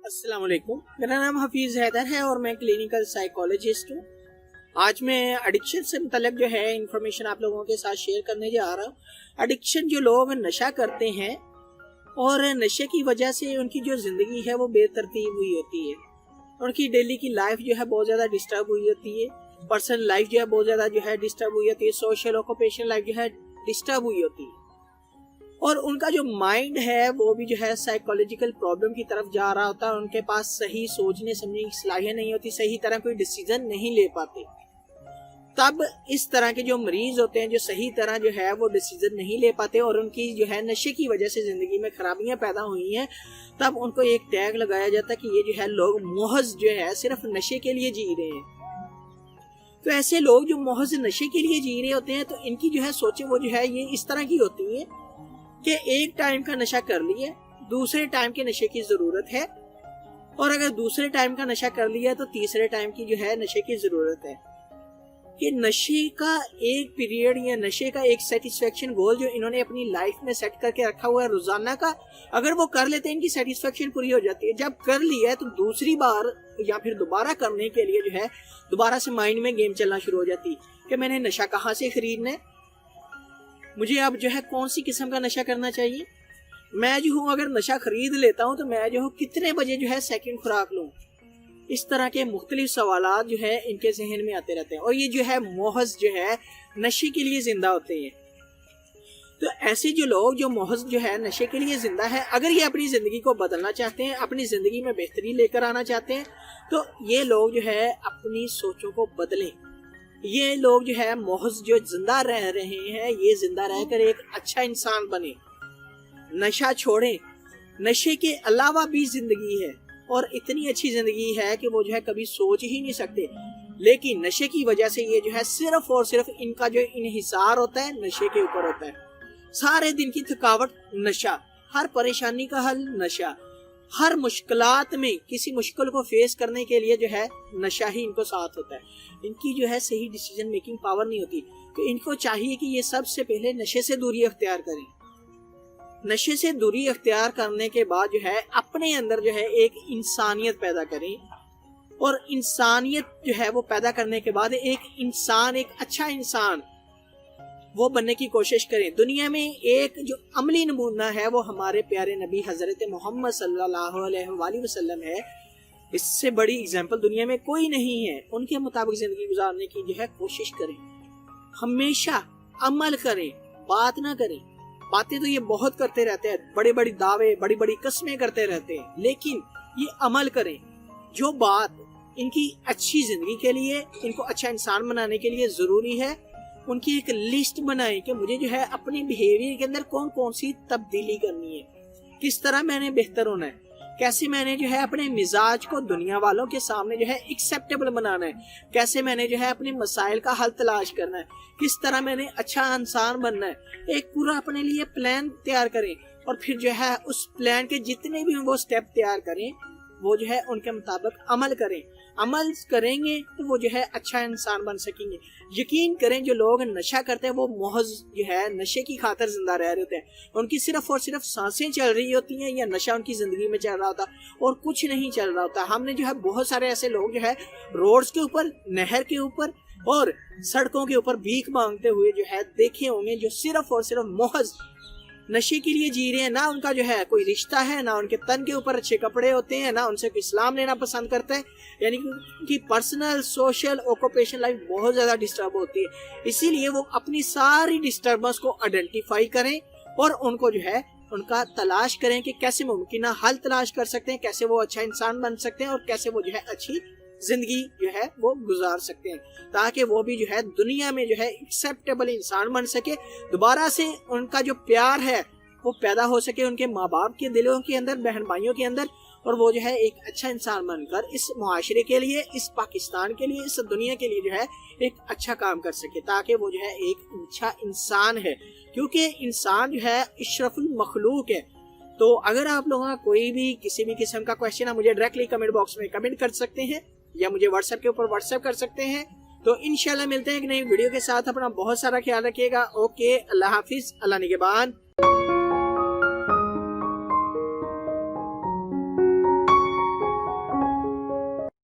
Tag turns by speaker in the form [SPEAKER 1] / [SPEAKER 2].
[SPEAKER 1] अस्सलाम वालेकुम। मेरा नाम हफीज हैदर है और मैं क्लिनिकल साइकोलॉजिस्ट हूँ। आज मैं एडिक्शन से मुतल्लिक जो है इंफॉर्मेशन आप लोगों के साथ शेयर करने जा रहा हूँ। एडिक्शन, जो लोग नशा करते हैं और नशे की वजह से उनकी जो ज़िंदगी है वो बेतरतीब हुई होती है। उनकी डेली की लाइफ जो है बहुत ज़्यादा डिस्टर्ब हुई होती है। पर्सनल लाइफ जो है बहुत ज़्यादा जो है डिस्टर्ब हुई होती है। सोशल ऑक्यूपेशन लाइफ जो है डिस्टर्ब हुई होती है। और उनका जो माइंड है वो भी जो है साइकोलॉजिकल प्रॉब्लम की तरफ जा रहा होता है। उनके पास सही सोचने समझने की सलाहियत नहीं होती, सही तरह कोई डिसीजन नहीं ले पाते। तब इस तरह के जो मरीज होते हैं, जो सही तरह जो है वो डिसीजन नहीं ले पाते और उनकी जो है नशे की वजह से जिंदगी में खराबियां पैदा हुई हैं, तब उनको एक टैग लगाया जाता है कि ये जो है लोग महज जो है सिर्फ नशे के लिए जी रहे हैं। तो ऐसे लोग जो महज नशे के लिए जी रहे होते हैं, तो इनकी जो है सोचे वो जो है ये इस तरह की होती है कि एक टाइम का नशा कर लिए, दूसरे टाइम के नशे की जरूरत है, और अगर दूसरे टाइम का नशा कर लिया तो तीसरे टाइम की जो है नशे की जरूरत है। कि नशे का एक पीरियड या नशे का एक सेटिस्फेक्शन गोल जो इन्होंने अपनी लाइफ में सेट करके रखा हुआ है रोजाना का, अगर वो कर लेते हैं इनकी सेटिस्फेक्शन पूरी हो जाती है। जब कर लिया है तो दूसरी बार या फिर दोबारा करने के लिए जो है दोबारा से माइंड में गेम चलना शुरू हो जाती है कि मैंने नशा कहाँ से खरीदना है, मुझे अब जो है कौन सी किस्म का नशा करना चाहिए, मैं जो हूँ अगर नशा खरीद लेता हूँ तो मैं जो हूँ कितने बजे जो है सेकंड खुराक लूँ। इस तरह के मुख्तलिफ सवालात जो है इनके जहन में आते रहते हैं और ये जो है महज जो है नशे के लिए जिंदा होते हैं। तो ऐसे जो लोग जो महज जो है नशे के लिए जिंदा है, अगर ये अपनी जिंदगी को बदलना चाहते हैं, अपनी जिंदगी में बेहतरी लेकर आना चाहते हैं, तो ये लोग जो है अपनी सोचों को बदलें। ये लोग जो है महज जो जिंदा रह रहे हैं, ये जिंदा रहकर एक अच्छा इंसान बने, नशा छोड़ें। नशे के अलावा भी जिंदगी है और इतनी अच्छी जिंदगी है कि वो जो है कभी सोच ही नहीं सकते, लेकिन नशे की वजह से ये जो है सिर्फ और सिर्फ इनका जो इन्हिसार होता है नशे के ऊपर होता है। सारे दिन की थकावट नशा, हर परेशानी का हल नशा, हर मुश्किलात में किसी मुश्किल को फेस करने के लिए जो है नशा ही इनको साथ होता है। इनकी जो है सही डिसीजन मेकिंग पावर नहीं होती, तो इनको चाहिए कि ये सबसे पहले नशे से दूरी अख्तियार करें। नशे से दूरी अख्तियार करने के बाद जो है अपने अंदर जो है एक इंसानियत पैदा करें, और इंसानियत जो है वो पैदा करने के बाद एक इंसान, एक अच्छा इंसान वो बनने की कोशिश करें। दुनिया में एक जो अमली नमूना है वो हमारे प्यारे नबी हजरत मोहम्मद सल्लल्लाहु अलैहि वसल्लम है। इससे बड़ी एग्जाम्पल दुनिया में कोई नहीं है। उनके मुताबिक जिंदगी गुजारने की जो है कोशिश करें, हमेशा अमल करें, बात ना करें। बातें तो ये बहुत करते रहते हैं, बड़े बड़े दावे, बड़ी बड़ी कस्में करते रहते हैं, लेकिन ये अमल करें। जो बात इनकी अच्छी जिंदगी के लिए, इनको अच्छा इंसान बनाने के लिए जरूरी है, उनकी एक लिस्ट बनाएं कि मुझे जो है अपने बिहेवियर के अंदर कौन कौन सी तब्दीली करनी है, किस तरह मैंने बेहतर होना है, कैसे मैंने जो है अपने मिजाज को दुनिया वालों के सामने जो है एक्सेप्टेबल बनाना है, कैसे मैंने जो है अपने मसाइल का हल तलाश करना है, किस तरह मैंने अच्छा इंसान बनना है। एक पूरा अपने लिए प्लान तैयार करें और फिर जो है उस प्लान के जितने भी वो स्टेप तैयार करें वो जो है उनके मुताबिक अमल करें। अमल करेंगे तो वो जो है अच्छा इंसान बन सकेंगे। यकीन करें जो लोग नशा करते हैं वो महज जो है नशे की खातिर जिंदा रह रहे होते हैं। उनकी सिर्फ और सिर्फ सांसें चल रही होती हैं या नशा उनकी जिंदगी में चल रहा होता और कुछ नहीं चल रहा होता। हमने जो है बहुत सारे ऐसे लोग जो है रोड्स के ऊपर, नहर के ऊपर और सड़कों के ऊपर भीख मांगते हुए जो है देखे होंगे, जो सिर्फ और सिर्फ महज नशे के लिए जी रहे हैं। ना उनका जो है कोई रिश्ता है, ना उनके तन के ऊपर अच्छे कपड़े होते हैं, ना उनसे कोई इस्लाम लेना पसंद करता है। यानी कि उनकी पर्सनल, सोशल, ऑक्यूपेशन लाइफ बहुत ज्यादा डिस्टर्ब होती है। इसीलिए वो अपनी सारी डिस्टर्बेंस को आइडेंटिफाई करें और उनको जो है उनका तलाश करें कि कैसे मुमकिन हल तलाश कर सकते हैं, कैसे वो अच्छा इंसान बन सकते हैं और कैसे वो जो है अच्छी जिंदगी जो है वो गुजार सकते हैं, ताकि वो भी जो है दुनिया में जो है एक्सेप्टेबल इंसान बन सके। दोबारा से उनका जो प्यार है वो पैदा हो सके उनके माँ बाप के दिलों के अंदर, बहन भाइयों के अंदर, और वो जो है एक अच्छा इंसान बनकर इस मुआशरे के लिए, इस पाकिस्तान के लिए, इस दुनिया के लिए जो है एक अच्छा काम कर सके, ताकि वो जो है एक अच्छा इंसान है। क्योंकि इंसान जो है इशरफुल मखलूक है। तो अगर आप लोगों का कोई भी किसी भी किस्म का क्वेश्चन है, मुझे डायरेक्टली कमेंट बॉक्स में कमेंट कर सकते हैं या मुझे व्हाट्सएप के ऊपर व्हाट्सएप कर सकते हैं। तो इंशाल्लाह मिलते हैं एक नई वीडियो के साथ। अपना बहुत सारा ख्याल रखिएगा। ओके, अल्लाह हाफिज, अल्लाह निगहबान।